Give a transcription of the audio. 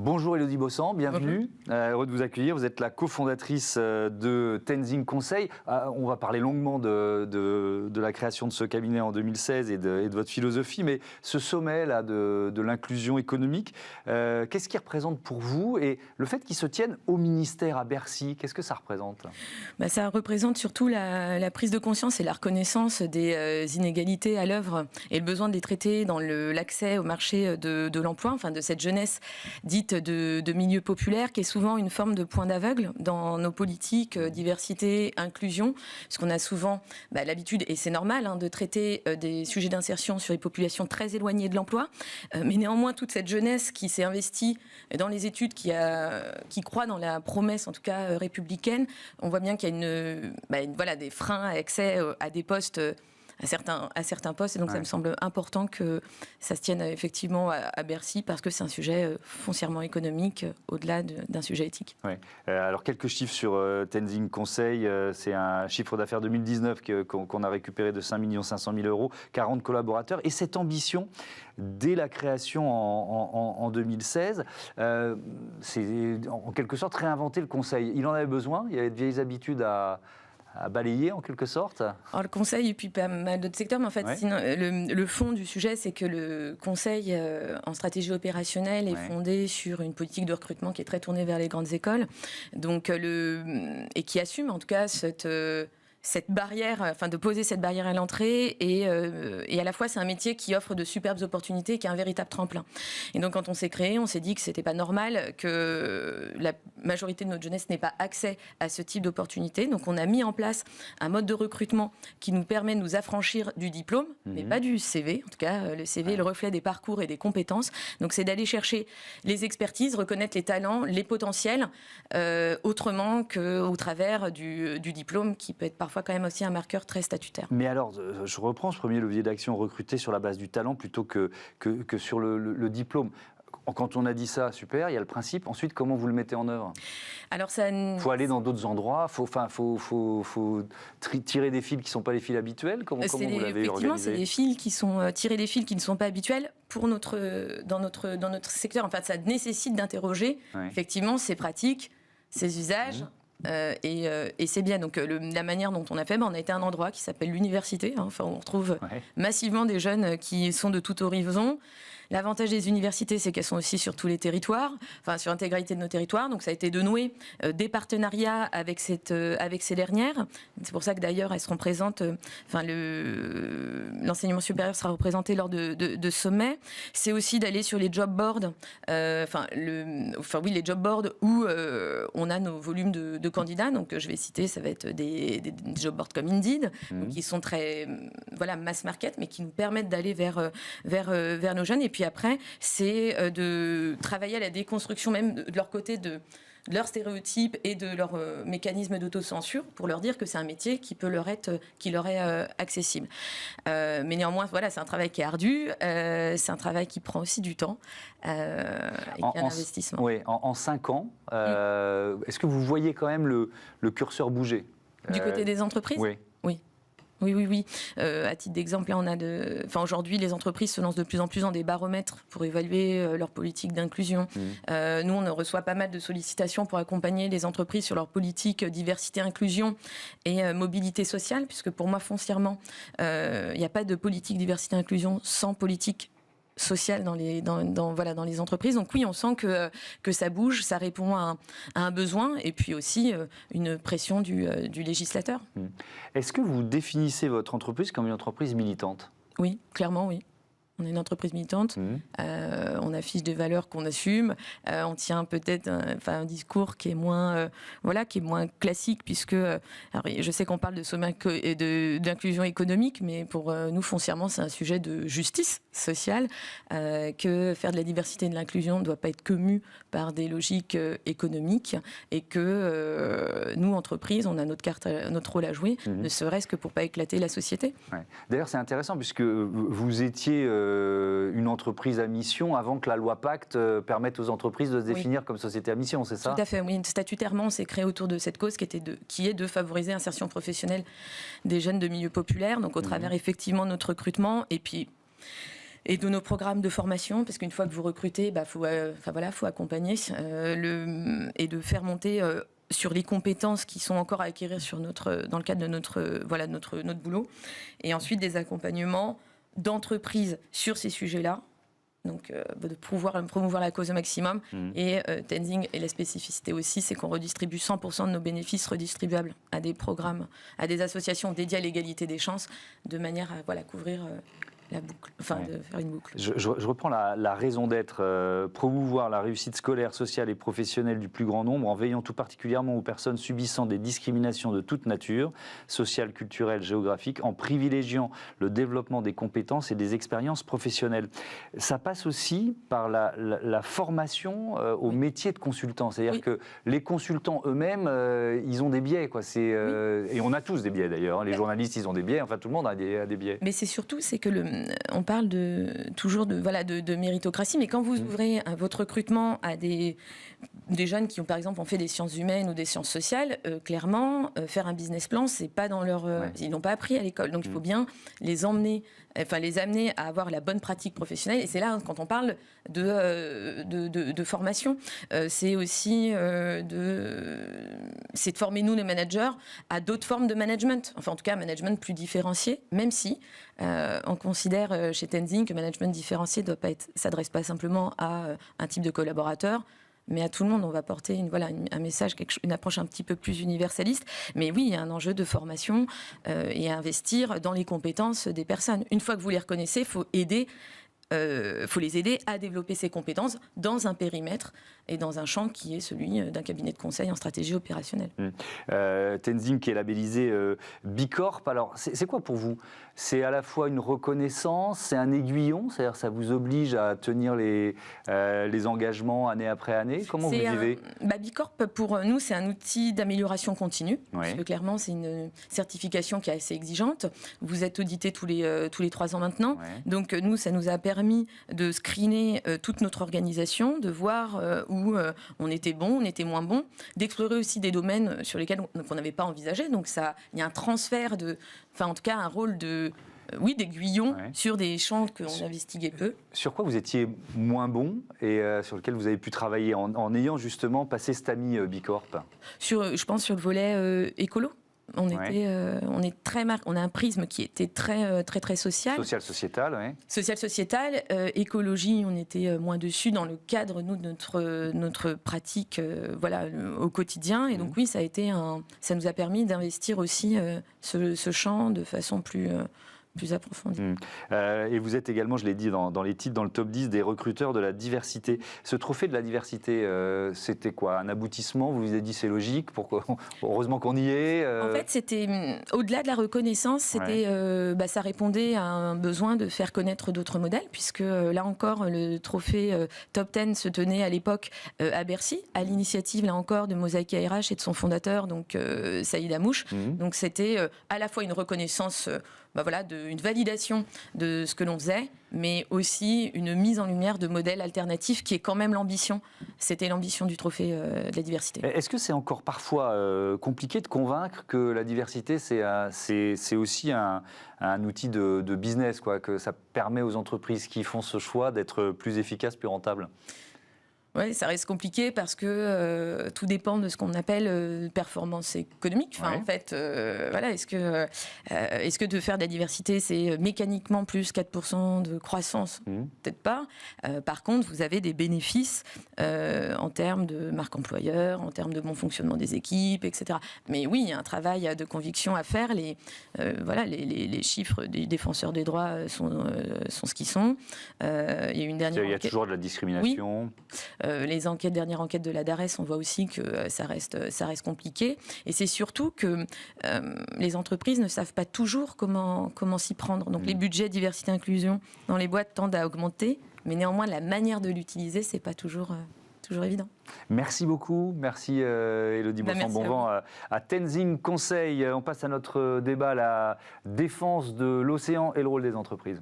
Bonjour Élodie Bossan, bienvenue. Heureux de vous accueillir. Vous êtes la cofondatrice de Tenzing Conseil. On va parler longuement de la création de ce cabinet en 2016 et de votre philosophie, mais ce sommet là de l'inclusion économique, qu'est-ce qu'il représente pour vous? Et le fait qu'il se tienne au ministère à Bercy, qu'est-ce que ça représente? Ça représente surtout la prise de conscience et la reconnaissance des inégalités à l'œuvre et le besoin de les traiter dans l'accès au marché de l'emploi, enfin de cette jeunesse dite de milieu populaire, qui est souvent une forme de point d'aveugle dans nos politiques diversité, inclusion, parce qu'on a souvent l'habitude, et c'est normal, de traiter des sujets d'insertion sur les populations très éloignées de l'emploi, mais néanmoins toute cette jeunesse qui s'est investie dans les études, qui croit dans la promesse en tout cas républicaine, on voit bien qu'il y a des freins à accès à des postes, à certains postes, et donc ça me semble important que ça se tienne effectivement à Bercy, parce que c'est un sujet foncièrement économique, au-delà d'un sujet éthique. Ouais. Alors quelques chiffres sur Tenzing Conseil, c'est un chiffre d'affaires 2019 qu'on a récupéré de 5 500 000 euros, 40 collaborateurs, et cette ambition, dès la création en 2016, c'est en quelque sorte réinventer le conseil. Il en avait besoin, il y avait de vieilles habitudes à balayer en quelque sorte. Alors le conseil et puis pas mal d'autres secteurs, mais en fait sinon, le fond du sujet, c'est que le conseil en stratégie opérationnelle est fondé sur une politique de recrutement qui est très tournée vers les grandes écoles, donc et qui assume en tout cas cette barrière, enfin de poser cette barrière à l'entrée, et à la fois c'est un métier qui offre de superbes opportunités, qui est un véritable tremplin. Et donc quand on s'est créé, on s'est dit que c'était pas normal que la majorité de notre jeunesse n'ait pas accès à ce type d'opportunités. Donc on a mis en place un mode de recrutement qui nous permet de nous affranchir du diplôme, mais pas du CV. En tout cas, le CV est le reflet des parcours et des compétences. Donc c'est d'aller chercher les expertises, reconnaître les talents, les potentiels, autrement qu'au travers du diplôme, qui peut être parfois quand même aussi un marqueur très statutaire. Mais alors, je reprends ce premier levier d'action, recruter sur la base du talent plutôt que sur le diplôme. Quand on a dit ça, super, il y a le principe. Ensuite, comment vous le mettez en œuvre? Alors ça... faut aller dans d'autres endroits, faut tirer des fils qui ne sont pas les fils habituels. Comment vous l'avez organisé? Effectivement, c'est des fils qui sont tirer des fils qui ne sont pas habituels dans notre secteur. En fait, ça nécessite d'interroger effectivement ces pratiques, ces usages. Et c'est bien. Donc la manière dont on a fait, on a été à un endroit qui s'appelle l'université. Enfin, on retrouve massivement des jeunes qui sont de tout horizon. L'avantage des universités, c'est qu'elles sont aussi sur tous les territoires, enfin sur l'intégralité de nos territoires. Donc ça a été de nouer des partenariats avec ces dernières. C'est pour ça que d'ailleurs elles seront présentes. L'enseignement supérieur sera représenté lors de sommets. C'est aussi d'aller sur les job boards. Les job boards où on a nos volumes de candidats. Donc je vais citer, ça va être des job boards comme Indeed, qui sont très mass market, mais qui nous permettent d'aller vers nos jeunes. Et puis après, c'est de travailler à la déconstruction même de leur côté de leurs stéréotypes et de leurs mécanismes d'autocensure, pour leur dire que c'est un métier qui leur est accessible. Mais néanmoins, c'est un travail qui est ardu, c'est un travail qui prend aussi du temps et qui est un investissement. Oui, en 5 ans, est-ce que vous voyez quand même le curseur bouger? Du côté des entreprises? Oui. Oui. À titre d'exemple, là, aujourd'hui, les entreprises se lancent de plus en plus dans des baromètres pour évaluer leur politique d'inclusion. Nous, on reçoit pas mal de sollicitations pour accompagner les entreprises sur leur politique diversité-inclusion et mobilité sociale, puisque pour moi, foncièrement, il n'y a pas de politique diversité-inclusion sans politique sociale dans les entreprises. Donc oui, on sent que ça bouge, ça répond à un besoin, et puis aussi une pression du législateur. Est-ce que vous définissez votre entreprise comme une entreprise militante? Oui, clairement, oui. On est une entreprise militante, on affiche des valeurs qu'on assume, on tient peut-être un discours qui est moins classique, puisque alors, je sais qu'on parle de sommet d'inclusion économique, mais pour nous foncièrement c'est un sujet de justice sociale, que faire de la diversité et de l'inclusion ne doit pas être que mu par des logiques économiques, et que nous, entreprises, on a notre rôle à jouer, ne serait-ce que pour pas éclater la société. Ouais. D'ailleurs, c'est intéressant puisque vous étiez une entreprise à mission avant que la loi Pacte permette aux entreprises de se définir comme société à mission, c'est ça? Tout à fait, oui. Statutairement, on s'est créé autour de cette cause qui est de favoriser l'insertion professionnelle des jeunes de milieux populaires, donc au travers effectivement de notre recrutement, et puis Et de nos programmes de formation, parce qu'une fois que vous recrutez, faut accompagner et de faire monter sur les compétences qui sont encore à acquérir dans le cadre de notre boulot. Et ensuite des accompagnements d'entreprises sur ces sujets-là. Donc, de promouvoir la cause au maximum. Et Tenzing, et la spécificité aussi, c'est qu'on redistribue 100% de nos bénéfices redistribuables à des programmes, à des associations dédiées à l'égalité des chances, de manière à couvrir la boucle, de faire une boucle. Je reprends la raison d'être, promouvoir la réussite scolaire, sociale et professionnelle du plus grand nombre en veillant tout particulièrement aux personnes subissant des discriminations de toute nature, sociales, culturelles, géographiques, en privilégiant le développement des compétences et des expériences professionnelles. Ça passe aussi par la formation au métier de consultant. C'est-à-dire que les consultants eux-mêmes, ils ont des biais, quoi. Et on a tous des biais d'ailleurs. Hein. Les journalistes, ils ont des biais. Enfin, tout le monde a des biais. Mais c'est surtout, on parle toujours de méritocratie, mais quand vous ouvrez votre recrutement à des jeunes qui ont, par exemple, fait des sciences humaines ou des sciences sociales, clairement, faire un business plan, c'est pas dans leur... Ils n'ont pas appris à l'école. Donc, il faut bien les amener à avoir la bonne pratique professionnelle. Et c'est là, quand on parle de formation, c'est aussi c'est de former, nous, les managers, à d'autres formes de management. Enfin, en tout cas, un management plus différencié, même si on considère chez Tenzing que management différencié ne s'adresse pas simplement à un type de collaborateur, mais à tout le monde. On va porter un message, une approche un petit peu plus universaliste. Mais oui, il y a un enjeu de formation et investir dans les compétences des personnes. Une fois que vous les reconnaissez, il faut les aider à développer ces compétences dans un périmètre et dans un champ qui est celui d'un cabinet de conseil en stratégie opérationnelle. Tenzing qui est labellisé Bicorp. Alors, c'est quoi pour vous? C'est à la fois une reconnaissance, c'est un aiguillon, c'est-à-dire ça vous oblige à tenir les engagements année après année. Comment vous vivez? Bicorp, pour nous, c'est un outil d'amélioration continue. Parce que clairement, c'est une certification qui est assez exigeante. Vous êtes audité tous les 3 ans maintenant. Donc, nous, ça nous a permis de screener toute notre organisation, de voir où on était bon, on était moins bon, d'explorer aussi des domaines sur lesquels on n'avait pas envisagé. Donc, il y a un transfert en tout cas, un rôle d'aiguillon sur des champs qu'on investiguait peu. Sur quoi vous étiez moins bon et sur lequel vous avez pu travailler en ayant justement passé cet ami Bicorp? Je pense sur le volet écolo. On a un prisme qui était très social. Social-sociétal, oui. Social-sociétal, écologie, on était moins dessus dans le cadre, nous, de notre pratique au quotidien. Et donc oui, ça nous a permis d'investir aussi ce champ de façon plus approfondie. Et vous êtes également, je l'ai dit dans les titres, dans le top 10 des recruteurs de la diversité. Ce trophée de la diversité, c'était quoi? Un aboutissement? Vous vous êtes dit c'est logique? Heureusement qu'on y est. En fait, c'était au-delà de la reconnaissance, ça répondait à un besoin de faire connaître d'autres modèles, puisque là encore, le trophée Top 10 se tenait à l'époque à Bercy, à l'initiative, là encore, de Mosaïque ARH et de son fondateur, donc Saïd Amouche. Donc c'était à la fois une reconnaissance... une validation de ce que l'on faisait, mais aussi une mise en lumière de modèles alternatifs qui est quand même l'ambition. C'était l'ambition du trophée de la diversité. Est-ce que c'est encore parfois compliqué de convaincre que la diversité, c'est aussi un outil de business, quoi, que ça permet aux entreprises qui font ce choix d'être plus efficaces, plus rentables? Oui, ça reste compliqué parce que tout dépend de ce qu'on appelle performance économique. En fait, est-ce que de faire de la diversité, c'est mécaniquement plus 4% de croissance? Peut-être pas. Par contre, vous avez des bénéfices en termes de marque employeur, en termes de bon fonctionnement des équipes, etc. Mais oui, il y a un travail de conviction à faire. Les chiffres des défenseurs des droits sont ce qu'ils sont. Il y a une dernière enquête. Il y a toujours de la discrimination. Oui. Dernière enquête de la DARES, on voit aussi que ça reste compliqué. Et c'est surtout que les entreprises ne savent pas toujours comment s'y prendre. Donc les budgets diversité-inclusion dans les boîtes tendent à augmenter, mais néanmoins la manière de l'utiliser, c'est pas toujours évident. Merci beaucoup. Merci Élodie Bossan-Bonvent à Tenzing Conseil. On passe à notre débat, la défense de l'océan et le rôle des entreprises.